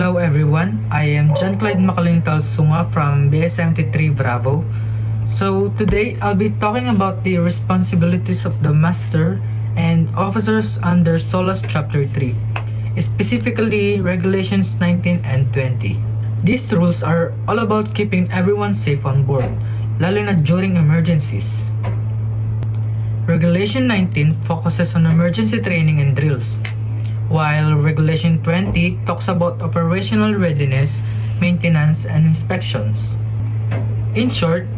Hello everyone, I am John Clyde Makalintal Sunga from Bsmt 3 Bravo. So today I'll be talking about the responsibilities of the master and officers under SOLAS Chapter 3, specifically Regulations 19 and 20. These rules are all about keeping everyone safe on board, lalo na during emergencies. Regulation 19 focuses on emergency training and drills, while Regulation 20 talks about operational readiness, maintenance, and inspections. In short,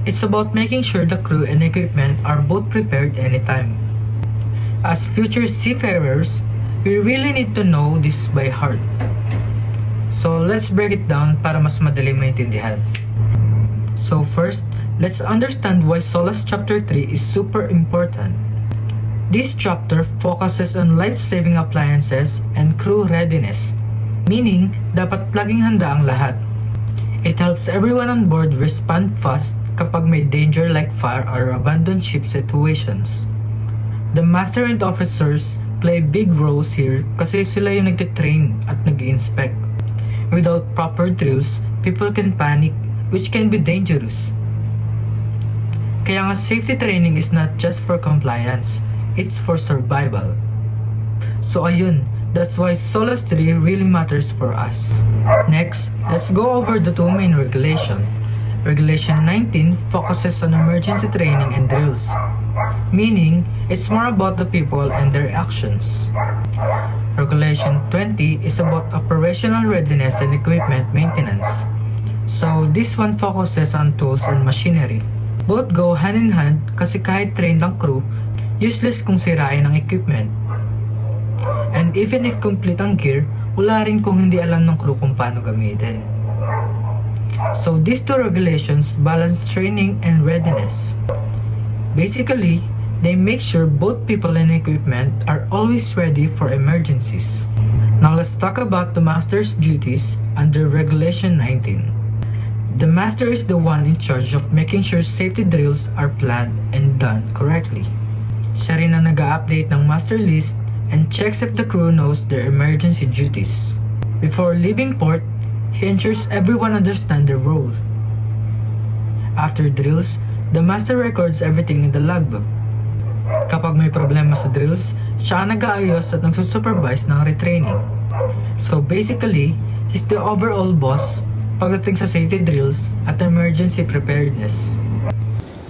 it's about making sure the crew and equipment are both prepared anytime. As future seafarers, we really need to know this by heart. So let's break it down para mas madali maintindihan. So first, let's understand why SOLAS Chapter 3 is super important. This chapter focuses on life-saving appliances and crew readiness, meaning dapat laging handa ang lahat. It helps everyone on board respond fast kapag may danger like fire or abandoned ship situations. The master and officers play big roles here kasi sila yung nag-train at nag-inspect. Without proper drills, people can panic, which can be dangerous. Kaya nga safety training is not just for compliance, it's for survival. So ayun, that's why SOLAS 3 really matters for us. Next, let's go over the two main regulations. Regulation 19 focuses on emergency training and drills, meaning it's more about the people and their actions. Regulation 20 is about operational readiness and equipment maintenance. So this one focuses on tools and machinery. Both go hand in hand kasi kahit trained ang crew, useless kung sirain ang equipment. And even if complete ang gear, wala rin kung hindi alam ng crew kung paano gamitin. So these two regulations balance training and readiness. Basically, they make sure both people and equipment are always ready for emergencies. Now let's talk about the master's duties under Regulation 19. The master is the one in charge of making sure safety drills are planned and done correctly. Siya rin ang nag-update ng master list and checks if the crew knows their emergency duties. Before leaving port, he ensures everyone understands their role. After drills, the master records everything in the logbook. Kapag may problema sa drills, siya ang nag-aayos at nagsusupervise ng retraining. So basically, he's the overall boss pagdating sa safety drills at emergency preparedness.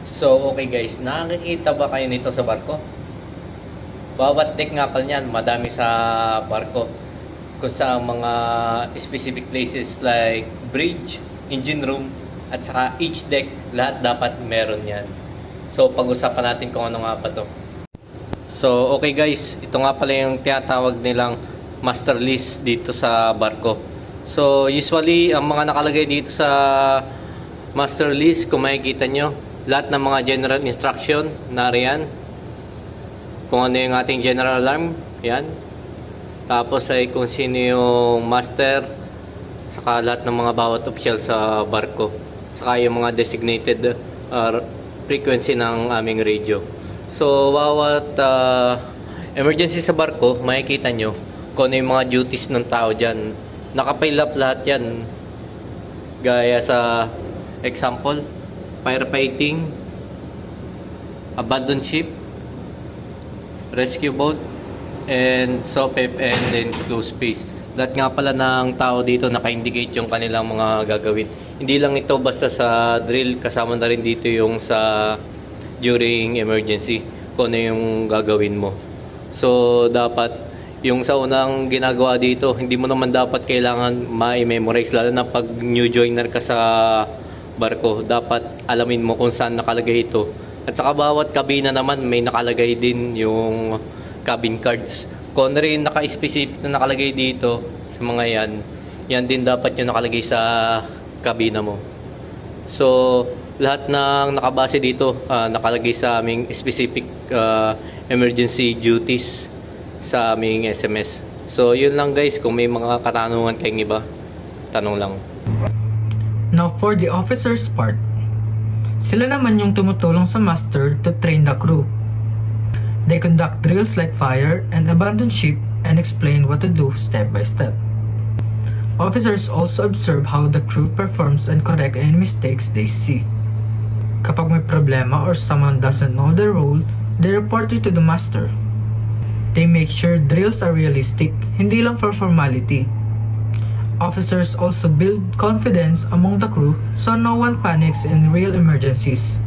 So okay guys, nakikita ba kayo nito sa barko? Bawat deck nga pala niyan, madami sa barko. Kung sa mga specific places like bridge, engine room, at saka each deck, lahat dapat meron yan. So pag-usapan natin kung ano nga pa to. So okay guys, ito nga pala yung tinatawag nilang master list dito sa barko. So usually, ang mga nakalagay dito sa master list, kung makikita nyo, lahat ng mga general instruction, nariyan. Kung ano yung ating general alarm, yan. Tapos ay kung sino yung master, saka lahat ng mga bawat official sa barko, saka yung mga designated frequency ng aming radio. So bawat emergency sa barko, makikita nyo kung ano yung mga duties ng tao dyan. Nakapile up lahat yan, gaya sa example, firefighting, abandoned ship, rescue boat, and SOPEP, and then close space. Lahat nga pala ng tao dito naka-indicate yung kanilang mga gagawin. Hindi lang ito basta sa drill, kasama na rin dito yung sa during emergency, kung ano yung gagawin mo. So dapat yung sa unang ginagawa dito, hindi mo naman dapat kailangan ma-memorize, lalo na pag new joiner ka sa barko. Dapat alamin mo kung saan nakalagay ito. At saka bawat kabina naman may nakalagay din yung cabin cards. Kung rin naka-specific na nakalagay dito sa mga yan din dapat yung nakalagay sa kabina mo. So lahat ng nakabase dito nakalagay sa aming specific emergency duties sa aming SMS. So yun lang guys, kung may mga katanungan kayong iba, tanong lang. Now for the officers part, sila naman yung tumutulong sa master to train the crew. They conduct drills like fire and abandon ship and explain what to do step by step. Officers also observe how the crew performs and correct any mistakes they see. Kapag may problema or someone doesn't know their role, they report it to the master. They make sure drills are realistic, hindi lang for formality. Officers also build confidence among the crew so no one panics in real emergencies.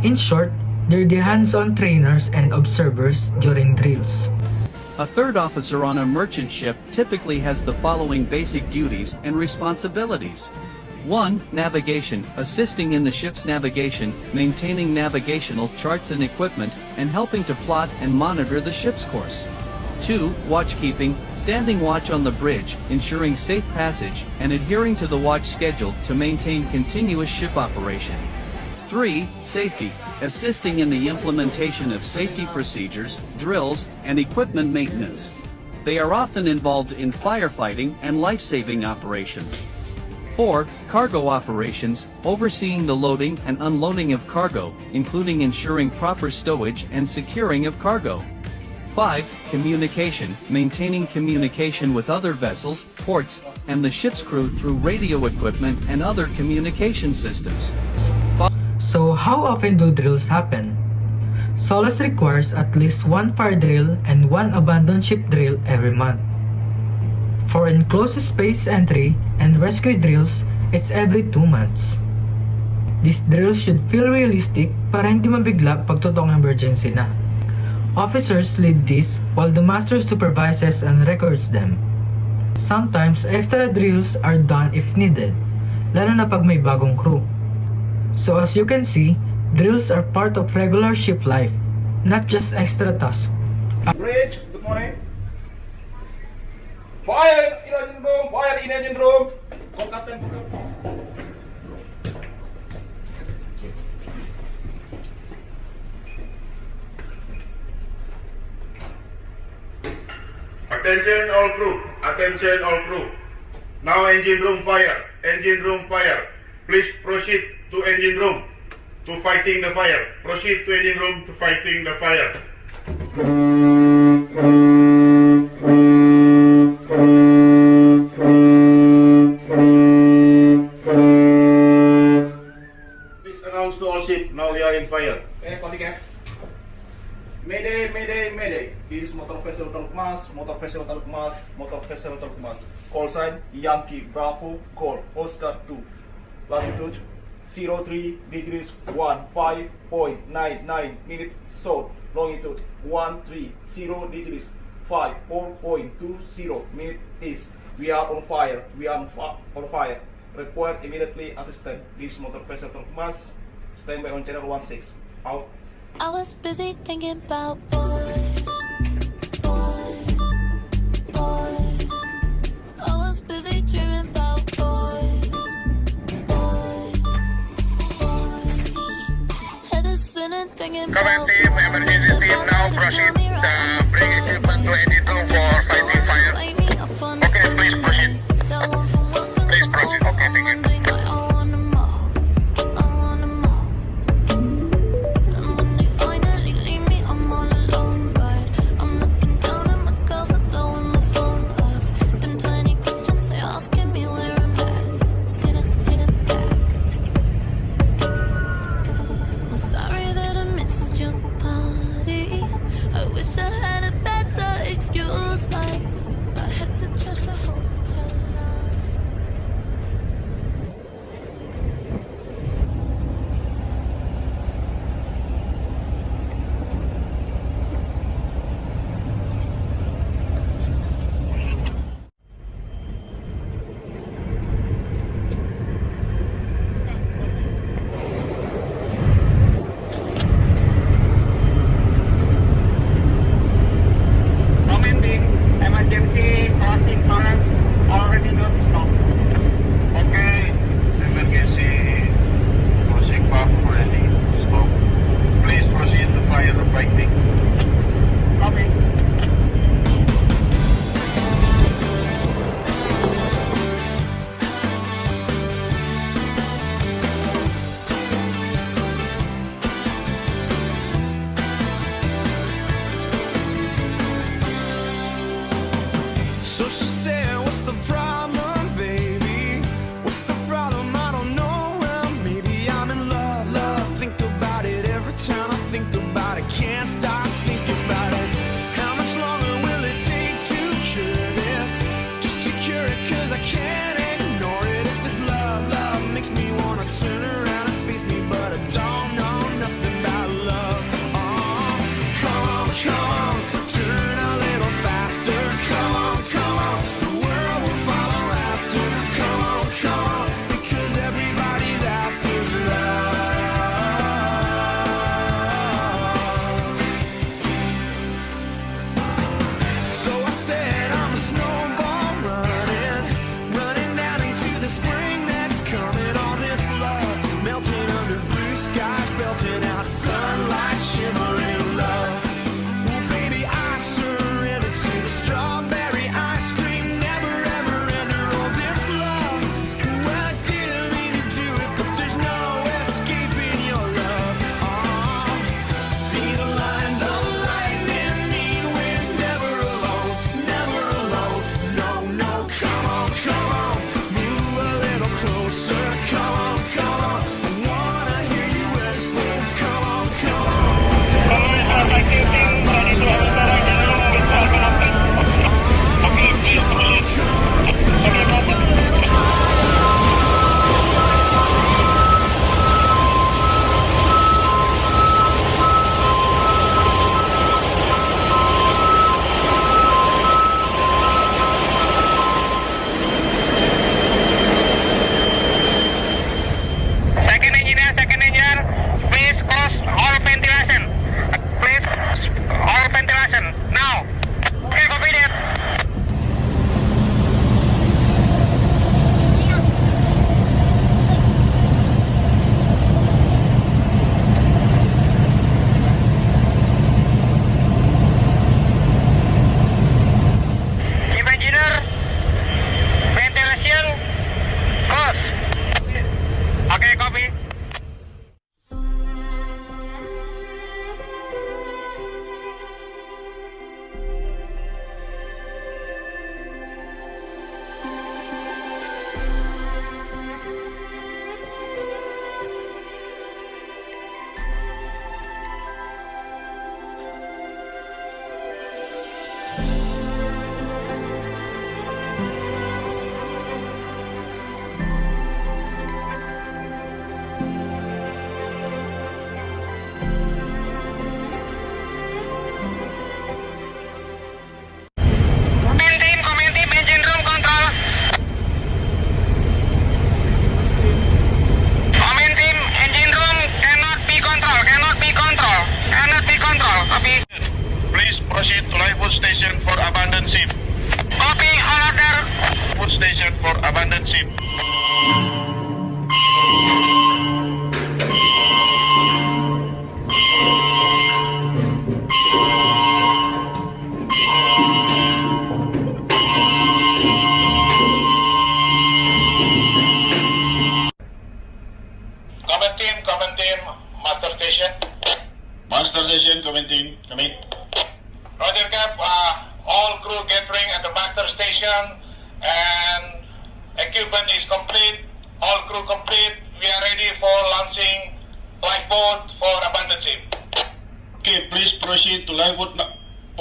In short, they're the hands-on trainers and observers during drills. A third officer on a merchant ship typically has the following basic duties and responsibilities. 1. Navigation, assisting in the ship's navigation, maintaining navigational charts and equipment, and helping to plot and monitor the ship's course. 2. Watchkeeping, standing watch on the bridge, ensuring safe passage, and adhering to the watch schedule to maintain continuous ship operation. 3. Safety, assisting in the implementation of safety procedures, drills, and equipment maintenance. They are often involved in firefighting and life-saving operations. 4. Cargo operations, overseeing the loading and unloading of cargo, including ensuring proper stowage and securing of cargo. 5. Communication, maintaining communication with other vessels, ports, and the ship's crew through radio equipment and other communication systems. So how often do drills happen? Solas requires at least one fire drill and one abandoned ship drill every month. For enclosed space entry and rescue drills, it's every 2 months. These drills should feel realistic para hindi mabigla pag totoong emergency na. Officers lead this while the master supervises and records them. Sometimes extra drills are done if needed, lalo na pag may bagong crew. So as you can see, drills are part of regular ship life, not just extra tasks. Bridge, good morning. Fire in engine room, fire in engine room. Call captain, call captain. Attention all crew, attention all crew. Now engine room fire, engine room fire. Please proceed to engine room to fighting the fire. Proceed to engine room to fighting the fire. Please announce to all ship, now we are in fire. Mayday, mayday, mayday. This is Motor Vessel Talukmas, Motor Vessel Talukmas, Motor Vessel Talukmas. Call sign Yankee Bravo Golf Oscar 2. Latitude 03 degrees 15.99 minutes south. Longitude 130 degrees 54.20 minutes east. We are on fire. We are on fire. Require immediately assistance. This is Motor Vessel Talukmas. Stand by on channel 16. Out. I was busy thinking about boys, boys, boys. I was busy dreaming about boys, boys, boys. Head is spinning thinking Command about team, emergency team now proceed. Bring equipment to engine room for fighting fire. Okay, please proceed. Please proceed. Okay, thank you. And when they finally leave me, I'm all alone.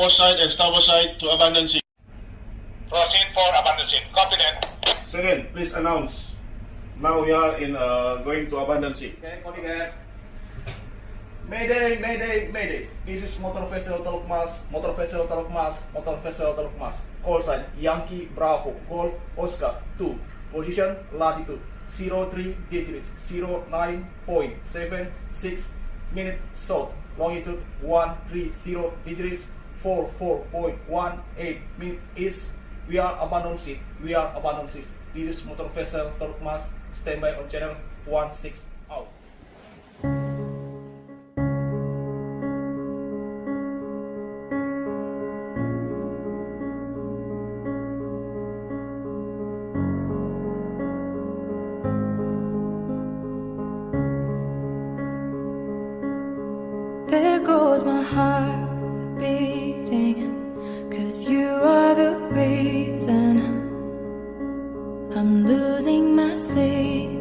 port side and starboard side to abandon ship. Proceed for abandon ship. Copy that. Second, please announce. Now we are in going to abandon ship. Okay, copycat. Mayday, mayday, mayday. This is motor vessel Talukmas, motor vessel Talukmas, motor vessel Talukmas. Call sign Yankee Bravo, Golf Oscar 2. Position latitude 03 degrees 09.76 minutes south. Longitude 130 degrees 44.18 minutes east. We are abandoned ship. We are abandoned ship. This is motor vessel Talukmas. Standby on channel 16 out. There goes my heart beating, 'cause you are the reason I'm losing my sleep.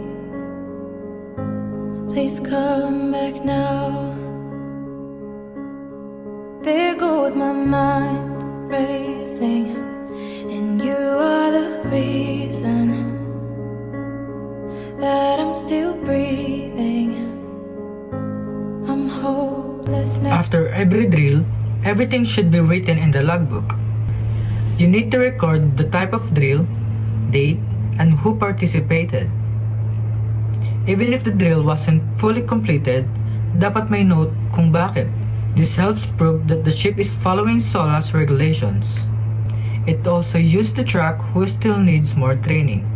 Please come back now. There goes my mind racing, and you are the reason that I'm still breathing. I'm hopeless now. After every drill, everything should be written in the logbook. You need to record the type of drill, date, and who participated. Even if the drill wasn't fully completed, dapat may note kung bakit. This helps prove that the ship is following SOLAS regulations. It also used to track who still needs more training.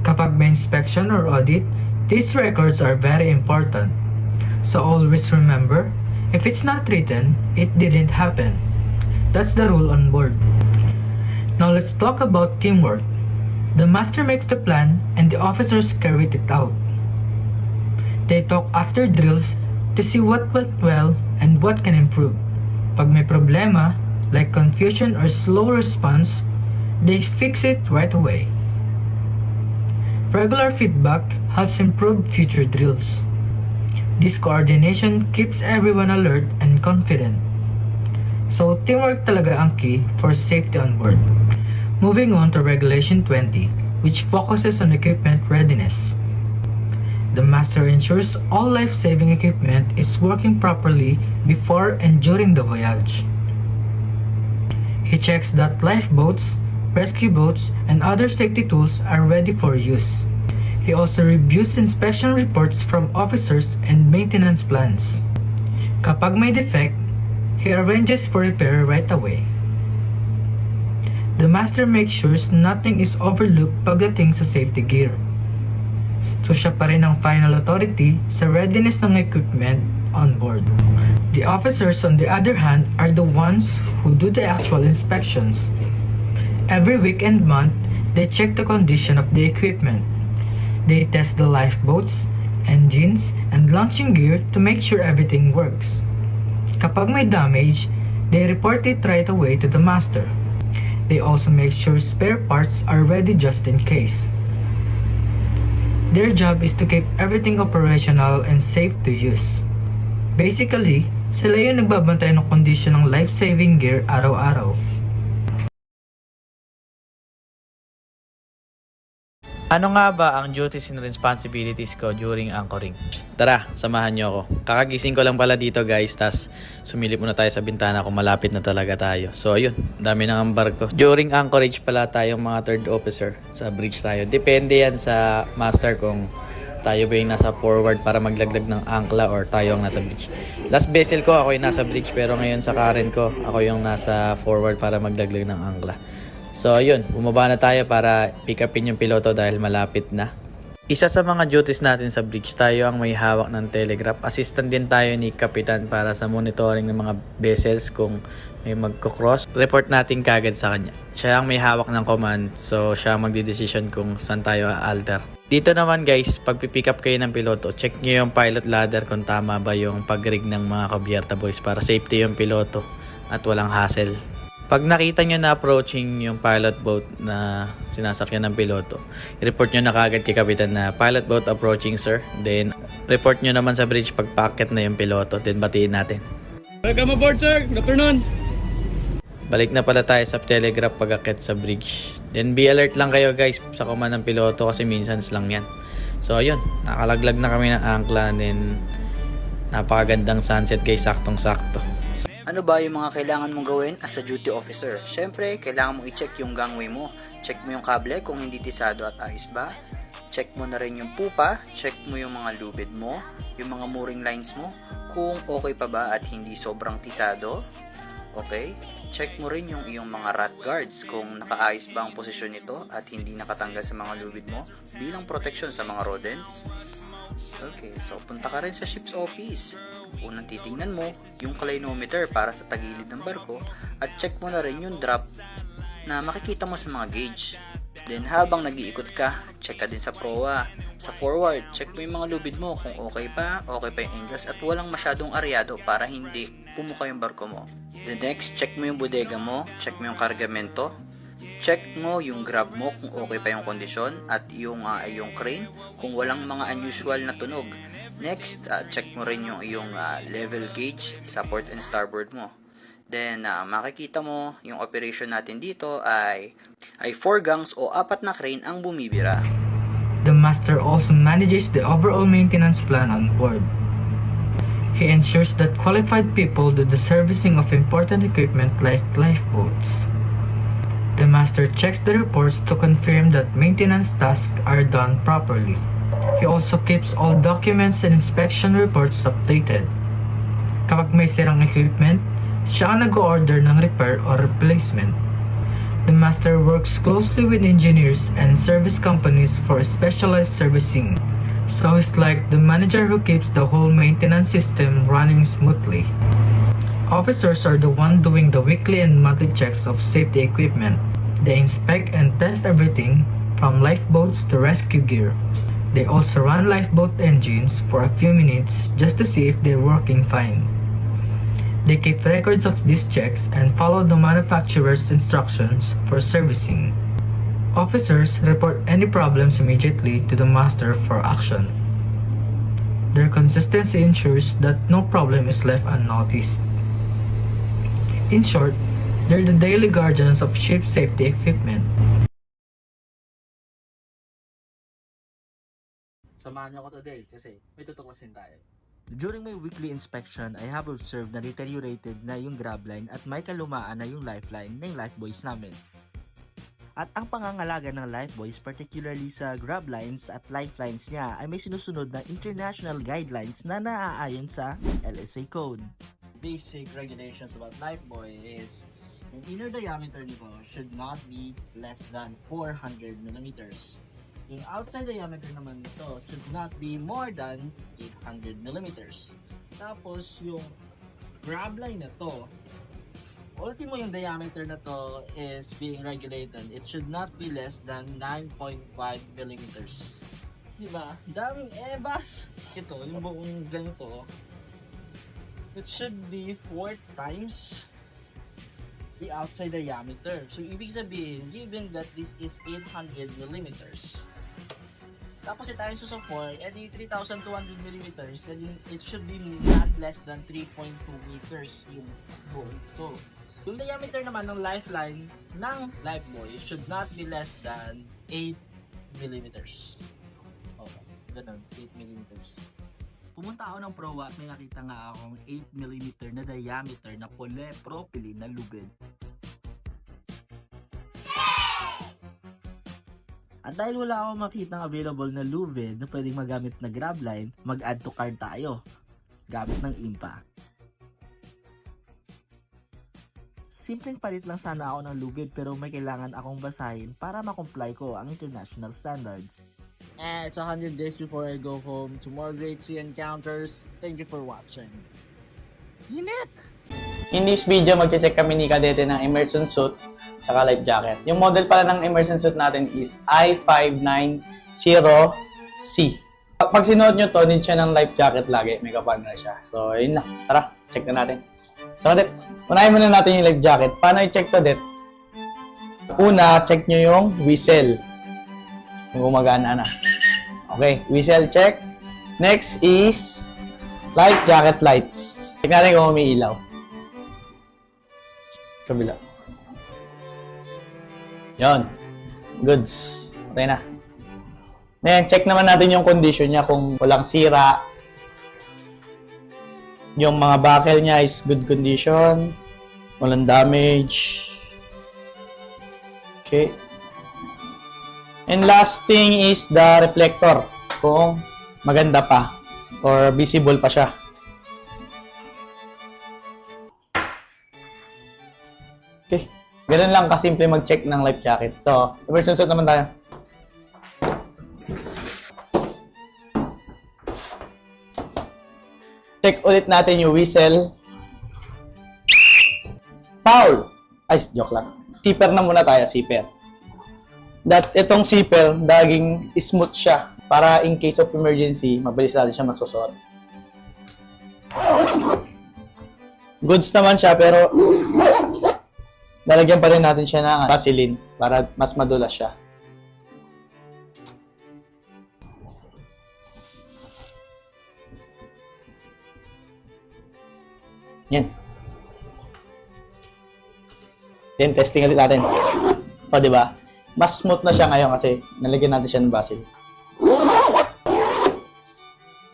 Kapag may inspection or audit, these records are very important. So always remember, if it's not written, it didn't happen. That's the rule on board. Now let's talk about teamwork. The master makes the plan and the officers carry it out. They talk after drills to see what went well and what can improve. Pag may problema, like confusion or slow response, they fix it right away. Regular feedback helps improve future drills. This coordination keeps everyone alert and confident. So teamwork talaga ang key for safety on board. Moving on to Regulation 20, which focuses on equipment readiness. The master ensures all life-saving equipment is working properly before and during the voyage. He checks that lifeboats, rescue boats, and other safety tools are ready for use. He also reviews inspection reports from officers and maintenance plans. Kapag may defect, he arranges for repair right away. The master makes sure nothing is overlooked pagdating sa safety gear. So siya pa rin ang final authority sa readiness ng equipment on board. The officers on the other hand are the ones who do the actual inspections. Every week and month, they check the condition of the equipment. They test the lifeboats, engines, and launching gear to make sure everything works. Kapag may damage, they report it right away to the master. They also make sure spare parts are ready just in case. Their job is to keep everything operational and safe to use. Basically, sila yung nagbabantay ng kondisyon ng life-saving gear araw-araw. Ano nga ba ang duties and responsibilities ko during anchoring? Tara, samahan nyo ako. Kakagising ko lang pala dito guys, tas sumilip muna tayo sa bintana kung malapit na talaga tayo. So ayun, dami na ang barko. During anchorage pala tayong mga third officer, sa bridge tayo. Depende yan sa master kung tayo ba yung nasa forward para maglaglag ng angkla or tayo ang nasa bridge. Last vessel ko ako yung nasa bridge, pero ngayon sa current ko, ako yung nasa forward para maglaglag ng angkla. So ayun, bumaba na tayo para pick upin yung piloto dahil malapit na. Isa sa mga duties natin sa bridge, tayo ang may hawak ng telegraph. Assistant din tayo ni Kapitan para sa monitoring ng mga vessels kung may magkocross. Report natin kagad sa kanya. Siya ang may hawak ng command, so siya ang magdidesisyon kung saan tayo alter. Dito naman guys, pag pick up kayo ng piloto, check nyo yung pilot ladder kung tama ba yung pag-rig ng mga kabyerta boys para safety yung piloto at walang hassle. Pag nakita nyo na approaching yung pilot boat na sinasakyan ng piloto, i-report nyo na kagad kay Kapitan na pilot boat approaching sir. Then, report nyo naman sa bridge pag packet na yung piloto. Then, batiin natin. Welcome aboard sir! Good afternoon! Balik na pala tayo sa telegraph pag-akit sa bridge. Then be alert lang kayo guys sa command ng piloto kasi minsan lang yan. So ayun, nakalaglag na kami ng angkla, then napakagandang sunset guys, saktong-sakto. Ano ba yung mga kailangan mong gawin as a duty officer? Siyempre, kailangan mong i-check yung gangway mo. Check mo yung kable kung hindi tisado at ayos ba. Check mo na rin yung pupa. Check mo yung mga lubid mo, yung mga mooring lines mo, kung okay pa ba at hindi sobrang tisado. Okay? Check mo rin yung iyong mga rat guards kung nakaayos ba ang posisyon nito at hindi nakatanggal sa mga lubid mo bilang protection sa mga rodents. Okay, so punta ka rin sa ship's office. Unang titingnan mo yung clinometer para sa tagilid ng barko at check mo na rin yung drop na makikita mo sa mga gauge. Then habang nag-iikot ka, check ka din sa proa. Sa forward, check mo yung mga lubid mo kung okay pa yung angles at walang masyadong aryado para hindi pumuka yung barko mo. The next, check mo yung bodega mo, check mo yung kargamento, check mo yung grab mo kung okay pa yung kondisyon at yung crane kung walang mga unusual na tunog. Next, check mo rin yung iyong level gauge sa port and starboard mo. Then, makikita mo yung operation natin dito ay 4 gangs o 4 na crane ang bumibira. The master also manages the overall maintenance plan on board. He ensures that qualified people do the servicing of important equipment like lifeboats. The master checks the reports to confirm that maintenance tasks are done properly. He also keeps all documents and inspection reports updated. Kapag may sirang equipment, siya ang nag-order ng repair or replacement. The master works closely with engineers and service companies for specialized servicing. So he's like the manager who keeps the whole maintenance system running smoothly. Officers are the one doing the weekly and monthly checks of safety equipment. They inspect and test everything from lifeboats to rescue gear. They also run lifeboat engines for a few minutes just to see if they're working fine. They keep records of these checks and follow the manufacturer's instructions for servicing. Officers report any problems immediately to the master for action. Their consistency ensures that no problem is left unnoticed. In short, they're the daily guardians of ship safety equipment. Samahan niyo ako today kasi may tutuklasin tayo. During my weekly inspection, I have observed na deteriorated na yung grab line at may kalumaan na yung lifeline ng lifebuoys namin. At ang pangangalaga ng lifebuoys, particularly sa grab lines at lifelines niya, ay may sinusunod na international guidelines na naaayon sa LSA code. Basic regulations about lifebuoy is yung inner diameter nito should not be less than 400 millimeters. Yung outside diameter naman nito should not be more than 800 millimeters. Tapos yung grab line na to, ultimo yung diameter na to is being regulated. It should not be less than 9.5 millimeters. Diba? Daming ebas. Ito, yung buong ganito, it should be 4 times the outside diameter. So, ibig sabihin, given that this is 800 millimeters, tapos itayo sa 4, edi 3,200 millimeters, edi it should be not less than 3.2 meters yung buong ito. Yung diameter naman ng lifeline ng lifebuoy should not be less than 8 millimeters. Okay, ganun, 8 millimeters. Pumunta ako ng proa at may nakita nga akong 8 millimeter na diameter na polypropylene na lubid. At dahil wala akong makitang available na lubid na pwedeng magamit na grab line, mag-add to cart tayo gamit ng IMPA. Simpleng palit lang sana ako ng lubid pero may kailangan akong basahin para makomply ko ang international standards. And it's 100 days before I go home to more great sea encounters. Thank you for watching. Init! In this video, mag-check kami ni Kadete ng immersion suit saka life jacket. Yung model pala ng immersion suit natin is I590C. Pag sinuot nyo to, need siya ng life jacket lagi. May kapartner siya. So, yun na. Tara, check na natin. Tara, Det. Unahin muna natin yung life jacket. Paano i-check to, Det? Una, check nyo yung whistle. Kung gumagana na. Okay, whistle check. Next is life jacket lights. Check natin kung umiilaw. Kabila. Yon. Goods. Okay na. Ngayon, check naman natin yung condition niya kung walang sira. Yung mga buckle niya is good condition. Walang damage. Okay. And last thing is the reflector. Kung maganda pa or visible pa siya. Okay. Ganun lang kasimple mag-check ng life jacket. So, emergency suit naman tayo. Check ulit natin yung whistle. Foul! Ay, joke lang. Zipper na muna tayo, zipper. Itong zipper, daging smooth siya. Para in case of emergency, mabilis natin siya masusot. Goods naman siya, pero lalagyan pa rin natin siya ng Vaseline para mas madulas siya. Yan. Then, testing ulit natin. O, diba? Mas smooth na siya ngayon kasi nalagyan natin siya ng Vaseline.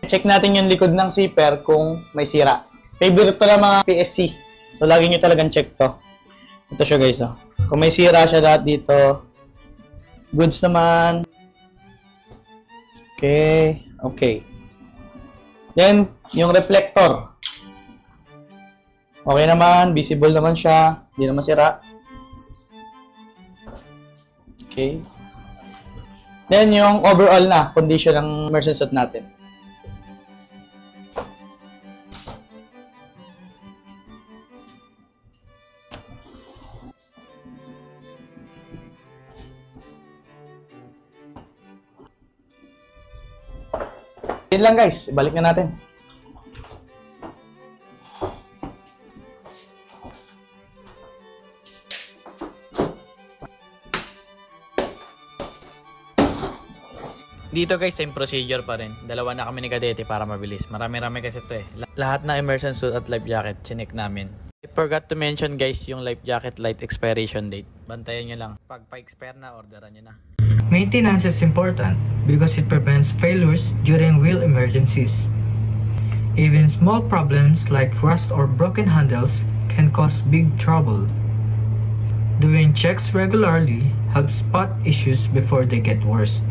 Check natin yung likod ng zipper kung may sira. Favorite to lang mga PSC. So, lagi nyo talagang check to. Ito siya guys. Oh. Kung may sira siya lahat dito. Goods naman. Okay. Okay. Then, yung reflector. Okay naman. Visible naman siya. Hindi naman sira. Okay. Then, yung overall na condition ng immersion suit natin. Yun lang guys, ibalik na natin. Dito guys, same procedure pa rin. Dalawa na kami ni Kadete para mabilis. Marami-rami kasi ito eh. Lahat na immersion suit at life jacket, chinek namin. I forgot to mention guys, yung life jacket light expiration date. Bantayan nyo lang. Pag pa-expire na, orderan nyo na. Maintenance is important because it prevents failures during real emergencies. Even small problems like rust or broken handles can cause big trouble. Doing checks regularly helps spot issues before they get worse.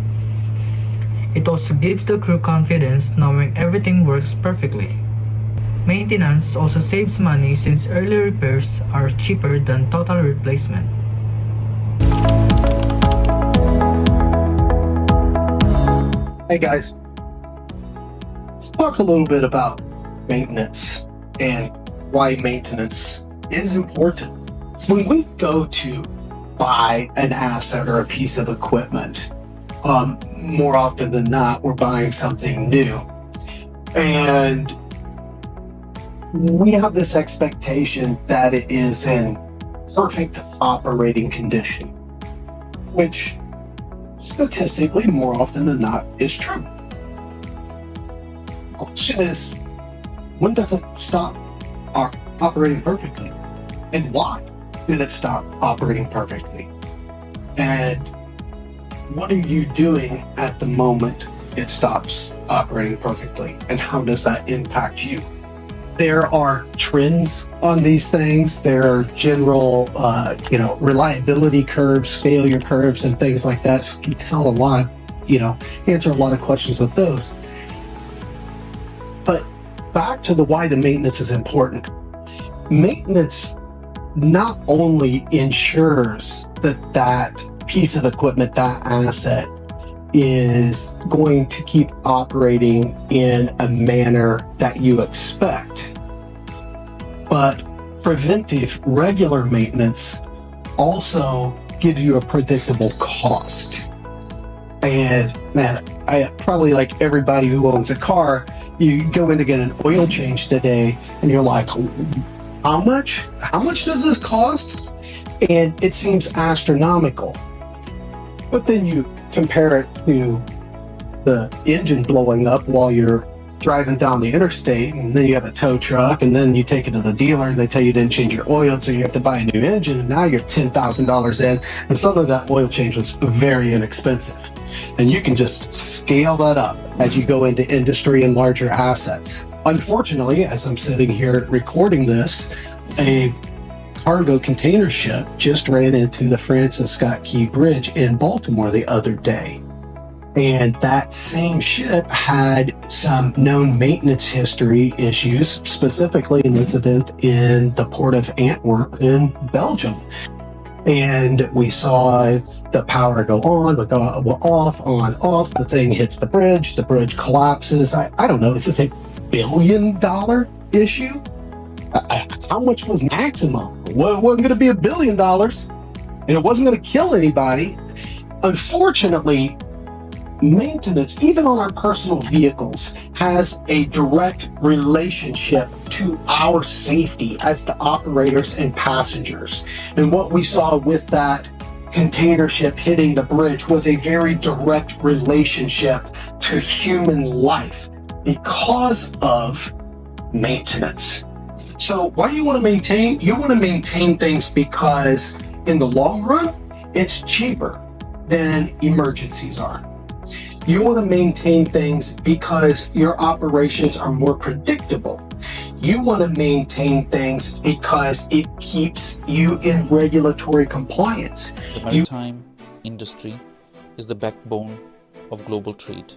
It also gives the crew confidence knowing everything works perfectly. Maintenance also saves money since early repairs are cheaper than total replacement. Hey guys, let's talk a little bit about maintenance and why maintenance is important. When we go to buy an asset or a piece of equipment, more often than not, we're buying something new. And we have this expectation that it is in perfect operating condition, which statistically, more often than not, is true. The question is, when does it stop operating perfectly? And why did it stop operating perfectly? And what are you doing at the moment it stops operating perfectly? And how does that impact you? There are trends on these things. There are general, reliability curves, failure curves, and things like that. So you can tell a lot of, answer a lot of questions with those. But back to why the maintenance is important. Maintenance not only ensures that piece of equipment, that asset, is going to keep operating in a manner that you expect, but preventive, regular maintenance also gives you a predictable cost. And man, I probably, like everybody who owns a car, you go in to get an oil change today and you're like, how much does this cost? And it seems astronomical. But then you compare it to the engine blowing up while you're driving down the interstate, and then you have a tow truck, and then you take it to the dealer, and they tell you didn't change your oil, so you have to buy a new engine, and now you're $10,000 in, and suddenly that oil change was very inexpensive. And you can just scale that up as you go into industry and larger assets. Unfortunately, as I'm sitting here recording this, a cargo container ship just ran into the Francis Scott Key Bridge in Baltimore the other day. And that same ship had some known maintenance history issues, specifically an incident in the port of Antwerp in Belgium. And we saw the power go on, would go off, on, off. The thing hits the bridge collapses. I don't know, is this $1 billion issue? How much was maximum? Well, it wasn't going to be $1 billion, and it wasn't going to kill anybody. Unfortunately, maintenance, even on our personal vehicles, has a direct relationship to our safety as the operators and passengers. And what we saw with that container ship hitting the bridge was a very direct relationship to human life because of maintenance. So why do you want to maintain? You want to maintain things because in the long run, it's cheaper than emergencies are. You want to maintain things because your operations are more predictable. You want to maintain things because it keeps you in regulatory compliance. The maritime industry is the backbone of global trade,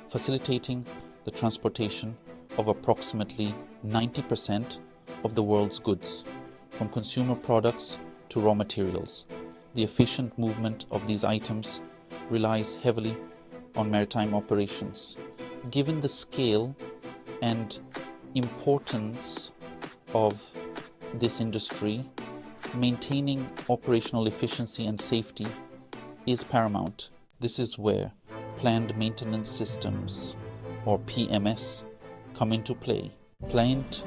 facilitating the transportation of approximately 90% of the world's goods, from consumer products to raw materials. The efficient movement of these items relies heavily on maritime operations. Given the scale and importance of this industry, maintaining operational efficiency and safety is paramount. This is where planned maintenance systems, or PMS, come into play. Planned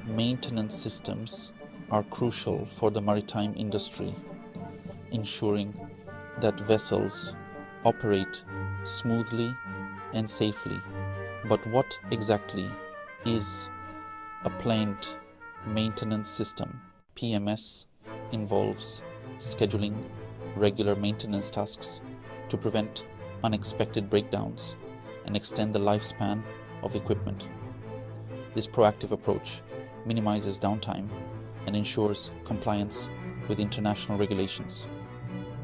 maintenance systems are crucial for the maritime industry, ensuring that vessels operate smoothly and safely. But what exactly is a planned maintenance system? PMS involves scheduling regular maintenance tasks to prevent unexpected breakdowns and extend the lifespan of equipment. This proactive approach minimizes downtime and ensures compliance with international regulations.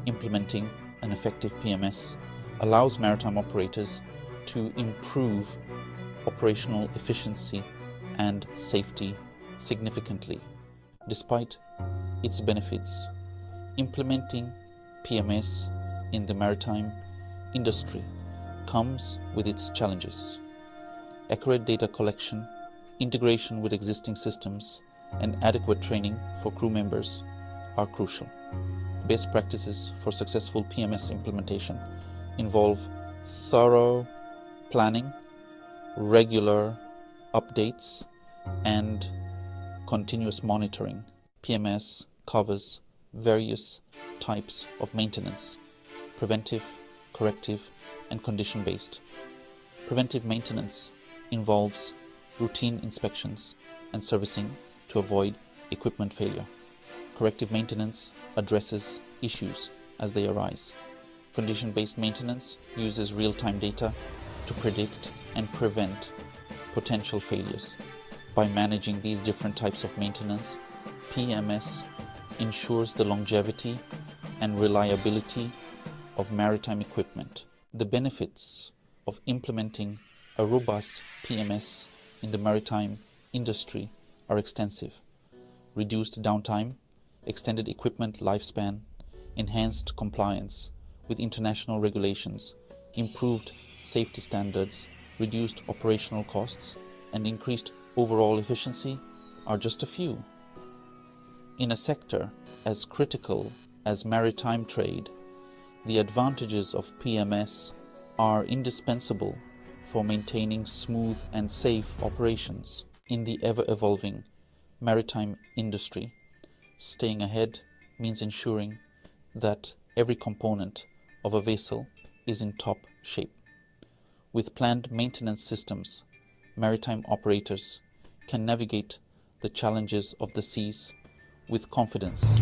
Implementing an effective PMS allows maritime operators to improve operational efficiency and safety significantly. Despite its benefits, implementing PMS in the maritime industry comes with its challenges. Accurate data collection, integration with existing systems, and adequate training for crew members are crucial. Best practices for successful PMS implementation involve thorough planning, regular updates, and continuous monitoring. PMS covers various types of maintenance: preventive, corrective, and condition-based. Preventive maintenance involves routine inspections and servicing to avoid equipment failure. Corrective maintenance addresses issues as they arise. Condition-based maintenance uses real-time data to predict and prevent potential failures. By managing these different types of maintenance, PMS ensures the longevity and reliability of maritime equipment. The benefits of implementing a robust PMS in the maritime industry are extensive. Reduced downtime, extended equipment lifespan, enhanced compliance with international regulations, improved safety standards, reduced operational costs, and increased overall efficiency are just a few. In a sector as critical as maritime trade, the advantages of PMS are indispensable for maintaining smooth and safe operations. In the ever-evolving maritime industry, staying ahead means ensuring that every component of a vessel is in top shape. With planned maintenance systems, maritime operators can navigate the challenges of the seas with confidence.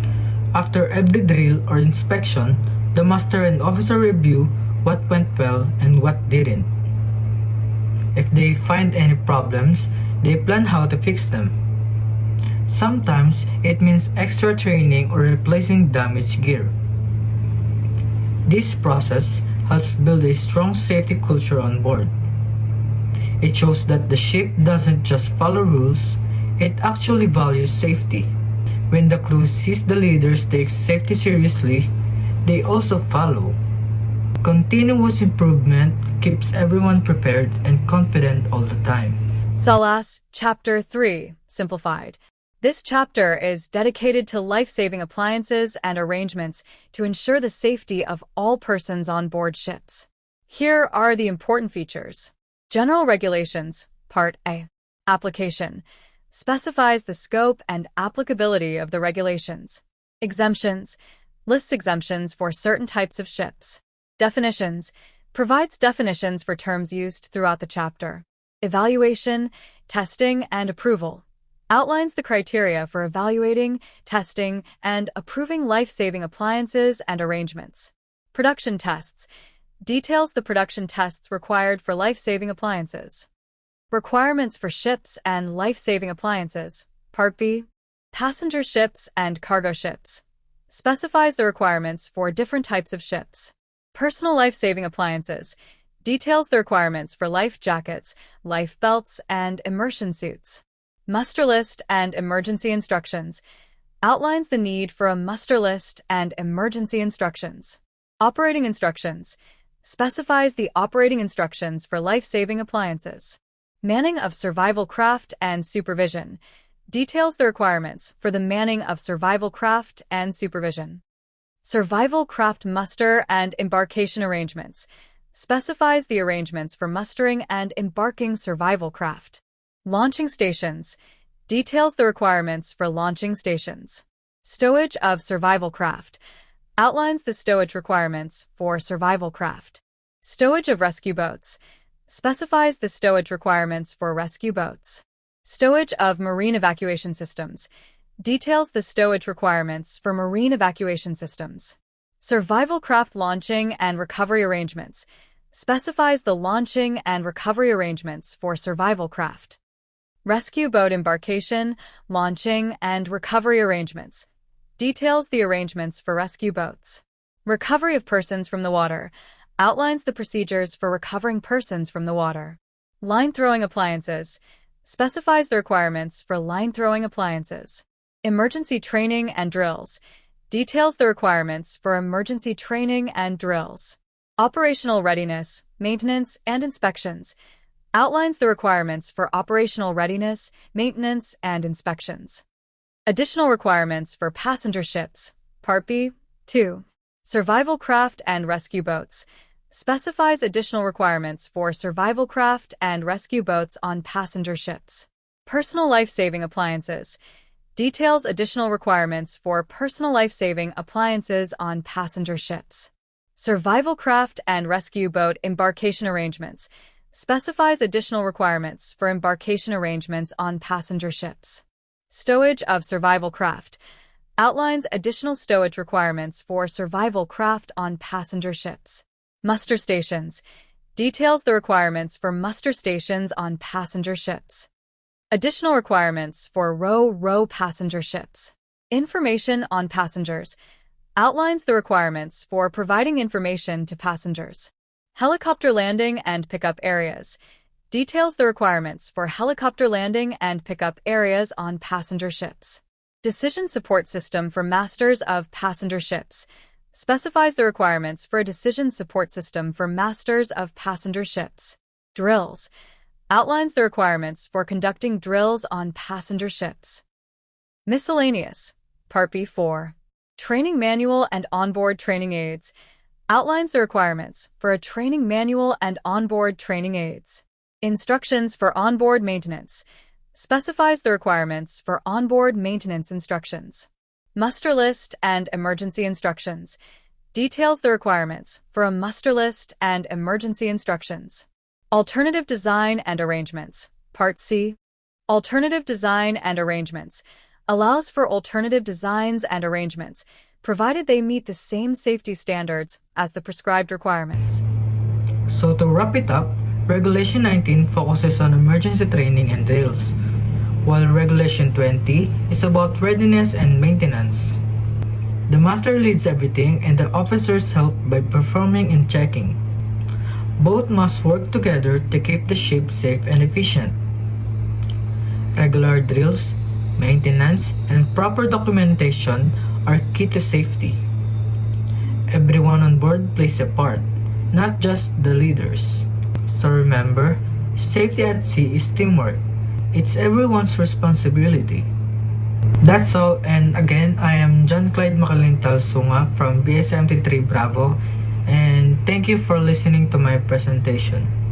After every drill or inspection, the master and officer review what went well and what didn't. If they find any problems, they plan how to fix them. Sometimes it means extra training or replacing damaged gear. This process helps build a strong safety culture on board. It shows that the ship doesn't just follow rules, it actually values safety. When the crew sees the leaders take safety seriously, they also follow. Continuous improvement keeps everyone prepared and confident all the time. SALAS Chapter 3 Simplified. This chapter is dedicated to life-saving appliances and arrangements to ensure the safety of all persons on board ships. Here are the important features. General Regulations, Part A. Application. Specifies the scope and applicability of the regulations. Exemptions. Lists exemptions for certain types of ships. Definitions. Provides definitions for terms used throughout the chapter. Evaluation, testing, and approval. Outlines the criteria for evaluating, testing, and approving life-saving appliances and arrangements. Production tests. Details the production tests required for life-saving appliances. Requirements for ships and life-saving appliances. Part B. Passenger ships and cargo ships. Specifies the requirements for different types of ships. Personal life-saving appliances. Details the requirements for life jackets, life belts, and immersion suits. Muster list and emergency instructions. Outlines the need for a muster list and emergency instructions. Operating instructions. Specifies the operating instructions for life-saving appliances. Manning of survival craft and supervision. Details the requirements for the manning of survival craft and supervision. Survival craft muster and embarkation arrangements. Specifies the arrangements for mustering and embarking survival craft. Launching stations. Details the requirements for launching stations. Stowage of survival craft. Outlines the stowage requirements for survival craft. Stowage of rescue boats. Specifies the stowage requirements for rescue boats. Stowage of marine evacuation systems. Details the stowage requirements for marine evacuation systems. Survival craft launching and recovery arrangements. Specifies the launching and recovery arrangements for survival craft. Rescue boat embarkation, launching, and recovery arrangements. Details the arrangements for rescue boats. Recovery of persons from the water. Outlines the procedures for recovering persons from the water. Line throwing appliances. Specifies the requirements for line throwing appliances. Emergency training and drills. Details the requirements for emergency training and drills. Operational readiness, maintenance, and inspections. Outlines the requirements for operational readiness, maintenance, and inspections. Additional requirements for passenger ships. Part B. 2. Survival craft and rescue boats. Specifies additional requirements for survival craft and rescue boats on passenger ships. Personal life-saving appliances. Details additional requirements for personal life-saving appliances on passenger ships. Survival craft and rescue boat embarkation arrangements. Specifies additional requirements for embarkation arrangements on passenger ships. Stowage of survival craft. Outlines additional stowage requirements for survival craft on passenger ships. Muster stations. Details the requirements for muster stations on passenger ships. Additional requirements for ro-ro passenger ships. Information on passengers. Outlines the requirements for providing information to passengers. Helicopter landing and pickup areas. Details the requirements for helicopter landing and pickup areas on passenger ships. Decision support system for masters of passenger ships. Specifies the requirements for a decision support system for masters of passenger ships. Drills. Outlines the requirements for conducting drills on passenger ships. Miscellaneous. Part B4. Training manual and onboard training aids. Outlines the requirements for a training manual and onboard training aids. Instructions for onboard maintenance. Specifies the requirements for onboard maintenance instructions. Muster list and emergency instructions. Details the requirements for a muster list and emergency instructions. Alternative design and arrangements. Part C. Alternative Design and Arrangements allows for alternative designs and arrangements, provided they meet the same safety standards as the prescribed requirements. So to wrap it up, Regulation 19 focuses on emergency training and drills, while Regulation 20 is about readiness and maintenance. The master leads everything and the officers help by performing and checking. Both must work together to keep the ship safe and efficient. Regular drills, maintenance, and proper documentation are key to safety. Everyone on board plays a part, not just the leaders. So remember, safety at sea is teamwork. It's everyone's responsibility. That's all, and again, I am John Clyde Makalintal Sunga from Bsmt 3 Bravo, and thank you for listening to my presentation.